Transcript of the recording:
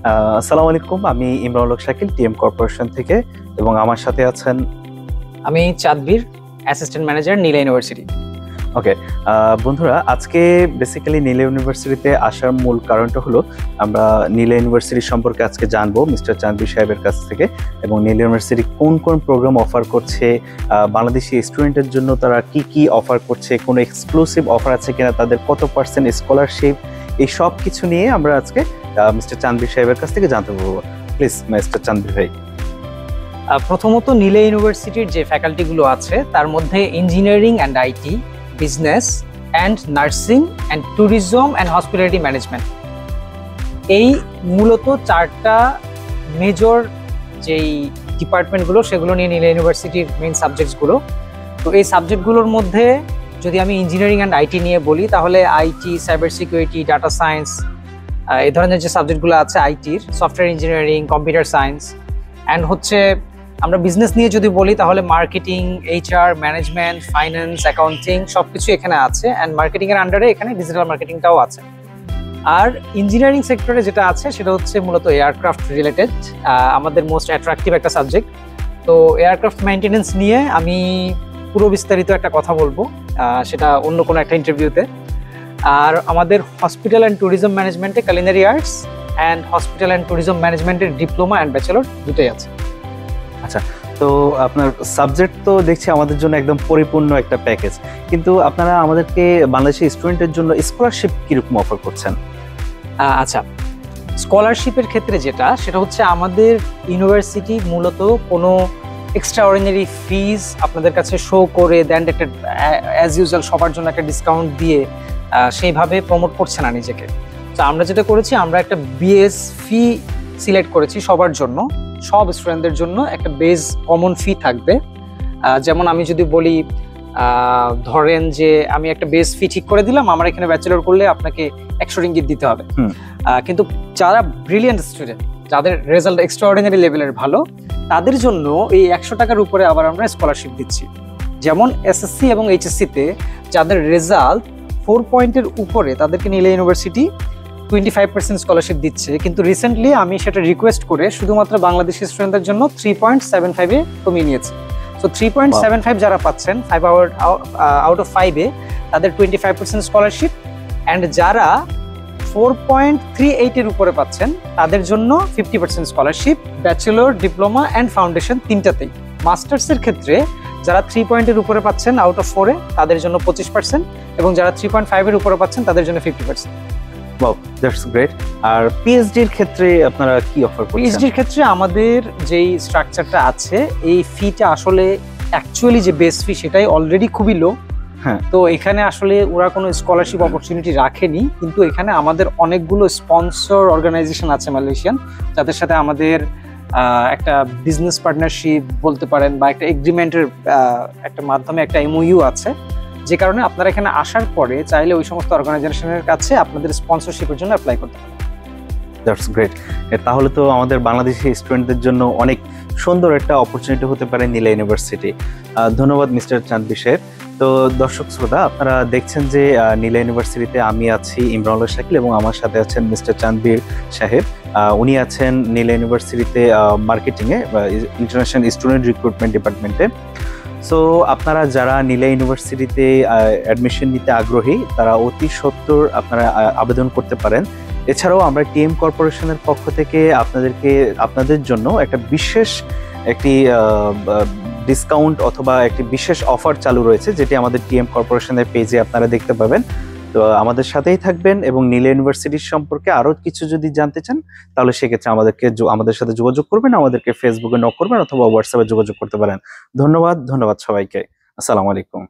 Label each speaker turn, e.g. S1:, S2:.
S1: আসসালামু আলাইকুম, আমি ইমরানুল হক শাকিল, টিএম কর্পোরেশন থেকে, এবং আমার সাথে আছেন।
S2: আমি চাঁদবীর, অ্যাসিস্ট্যান্ট ম্যানেজার, নীলা ইউনিভার্সিটি।
S1: ওকে বন্ধুরা, আজকে বেসিক্যালি নীলা ইউনিভার্সিটিতে আসার মূল কারণটা হলো আমরা নীলা ইউনিভার্সিটি সম্পর্কে আজকে জানবো মিস্টার চাঁদবীর সাহেবের কাছ থেকে, এবং নীলা ইউনিভার্সিটি কোন কোন প্রোগ্রাম অফার করছে, বাংলাদেশি স্টুডেন্টের জন্য তারা কি কি অফার করছে, কোনো এক্সক্লুসিভ অফার আছে কিনা, তাদের কত পার্সেন্ট স্কলারশিপ, এই সব কিছু নিয়ে আমরা আজকে মিস্টার চাঁদবীর সাহেবের কাছ থেকে জানতে পারবো। প্লিজ মিস্টার চাঁদবীর ভাই।
S2: প্রথমত নীলা ইউনিভার্সিটির যে ফ্যাকাল্টিগুলো আছে তার মধ্যে engineering and IT, business and nursing and tourism and hospitality management, এই মূলত চারটা মেজর যেই ডিপার্টমেন্টগুলো সেগুলো নিয়ে নীলা ইউনিভার্সিটির মেইন সাবজেক্টসগুলো। তো এই সাবজেক্টগুলোর মধ্যে যদি আমি ইঞ্জিনিয়ারিং অ্যান্ড আইটি নিয়ে বলি, তাহলে IT, cyber security, data science, এই ধরনের যে সাবজেক্টগুলো আছে আইটির, software engineering, computer science, and হচ্ছে আমরা বিজনেস নিয়ে যদি বলি তাহলে marketing, HR, management, finance, accounting সবকিছু এখানে আছে, অ্যান্ড মার্কেটিং এর আন্ডারে এখানে ডিজিটাল মার্কেটিংটাও আছে। আর ইঞ্জিনিয়ারিং সেক্টরে যেটা আছে সেটা হচ্ছে মূলত এয়ারক্রাফট রিলেটেড, আমাদের মোস্ট অ্যাট্রাকটিভ একটা সাবজেক্ট। তো এয়ারক্রাফট মেইনটেনেন্স নিয়ে আমি পুরো বিস্তারিত একটা কথা বলবো, সেটা অন্য কোনো একটা ইন্টারভিউতে। আর আমাদের হসপিটাল অ্যান্ড ট্যুরিজম ম্যানেজমেন্টে culinary arts and hospital and tourism ম্যানেজমেন্টের ডিপ্লোমা অ্যান্ড ব্যাচেলর দুটোই আছে।
S1: আচ্ছা, তো আপনার সাবজেক্ট তো দেখছি আমাদের জন্য একদম পরিপূর্ণ একটা প্যাকেজ, কিন্তু আপনারা আমাদেরকে বাংলাদেশি স্টুডেন্টের জন্য স্কলারশিপ কিরকম অফার করছেন?
S2: আচ্ছা, স্কলারশিপের ক্ষেত্রে সেটা হচ্ছে আমাদের ইউনিভার্সিটি মূলত কোনো এক্সট্রা অর্ডিনারি ফিজ আপনাদের কাছে শো করে দেন, একটা অ্যাজ ইউজুয়াল সবার জন্য একটা ডিসকাউন্ট দিয়ে সেইভাবে প্রমোট করছে না নিজেকে। তো আমরা যেটা করেছি, আমরা একটা বিএস ফি সিলেক্ট করেছি সবার জন্য, সব স্টুডেন্টদের জন্য একটা বেস কমন ফি থাকবে। যেমন আমি যদি বলি, ধরেন যে আমি একটা বেস ফি ঠিক করে দিলাম, আমার এখানে ব্যাচেলর করলে আপনাকে 100 রিঙ্গিত দিতে হবে। কিন্তু যারা ব্রিলিয়েন্ট স্টুডেন্ট, যাদের রেজাল্ট এক্সট্রাঅর্ডিনারি লেভেলের ভালো, তাদের জন্য এই 100 টাকার উপরে আবার আমরা স্কলারশিপ দিচ্ছি। যেমন এসএসসি এবং এইচএসসিতে যাদের রেজাল্ট 4 পয়েন্টের উপরে, তাদেরকে নীলা ইউনিভার্সিটি 25% স্কলারশিপ দিচ্ছে। কিন্তু রিসেন্টলি আমি সেটা রিকোয়েস্ট করে শুধুমাত্র বাংলাদেশি স্টুডেন্টদের জন্য 3.75-এ কমিয়ে নিয়েছি। সো 3.75 যারা পাচ্ছেন 5 আউট অফ 5-এ, তাদের 25% স্কলারশিপ, অ্যান্ড যারা 4.38-এর উপরে পাচ্ছেন তাদের জন্য 50% scholarship, bachelor, diploma and foundation তিনটাতেই। মাস্টার্সের ক্ষেত্রে যারা 3 পয়েন্টের উপরে পাচ্ছেন আউট অফ 4-এ, তাদের জন্য 25%, এবং যারা 3.5-এর উপরে পাচ্ছেন তাদের জন্য 50%।
S1: Wow, that's great. আর পিএইচডির ক্ষেত্রে আপনারা কি অফার করছেন?
S2: পিএইচডির ক্ষেত্রে আমাদের যেই স্ট্রাকচারটা আছে, এই ফিটা আসলে অ্যাকচুয়ালি যে বেস ফি সেটাই অলরেডি খুবই লো।
S1: হ্যাঁ,
S2: তো এখানে আসলে ওরা কোনো স্কলারশিপ অপরচুনিটি রাখেনি, কিন্তু এখানে আমাদের অনেকগুলো স্পন্সর অর্গানাইজেশন আছে মালয়েশিয়ান, যাদের সাথে আমাদের একটা বিজনেস পার্টনারশিপ বলতে পারেন, বা একটা এগ্রিমেন্টের একটা মাধ্যমে একটা এমওইউ আছে, যে কারণে আপনারা এখানে আসার পরে চাইলে ওই সমস্ত অর্গানাইজেশনের কাছে আপনাদের স্পন্সরশিপের জন্য অ্যাপ্লাই করতে পারেন।
S1: That's great. তাহলে তো আমাদের বাংলাদেশি স্টুডেন্টদের জন্য অনেক সুন্দর একটা অপরচুনিটি হতে পারে নীলা ইউনিভার্সিটি। ধন্যবাদ মিস্টার চাঁদবীর সাহেব। তো দর্শক শ্রোতা, আপনারা দেখছেন যে নীলা ইউনিভার্সিটিতে আমি আছি ইমরানুল হক শাকিল, এবং আমার সাথে আছেন মিস্টার চাঁদবীর সাহেব। উনি আছেন নীলা ইউনিভার্সিটিতে মার্কেটিংয়ে, ইন্টারন্যাশনাল স্টুডেন্ট রিক্রুটমেন্ট ডিপার্টমেন্টে। সো আপনারা যারা নীলা ইউনিভার্সিটিতে অ্যাডমিশন নিতে আগ্রহী, তারা অতি সত্বর আপনারা আবেদন করতে পারেন। এছাড়াও আমরা টিএম কর্পোরেশনের পক্ষ থেকে আপনাদের জন্য একটা বিশেষ একটি ডিসকাউন্ট অথবা একটি বিশেষ অফার চালু রয়েছে, যেটি আমাদের টিএম কর্পোরেশনের পেজে আপনারা দেখতে পাবেন। তো আমাদের সাথেই থাকবেন, এবং নীলা ইউনিভার্সিটির সম্পর্কে আরও কিছু যদি জানতে চান, তাহলে সেক্ষেত্রে আমাদের সাথে যোগাযোগ করবেন, আমাদেরকে ফেসবুকে নক করবেন অথবা হোয়াটসঅ্যাপে যোগাযোগ করতে পারেন। ধন্যবাদ সবাইকে। আসসালামু আলাইকুম।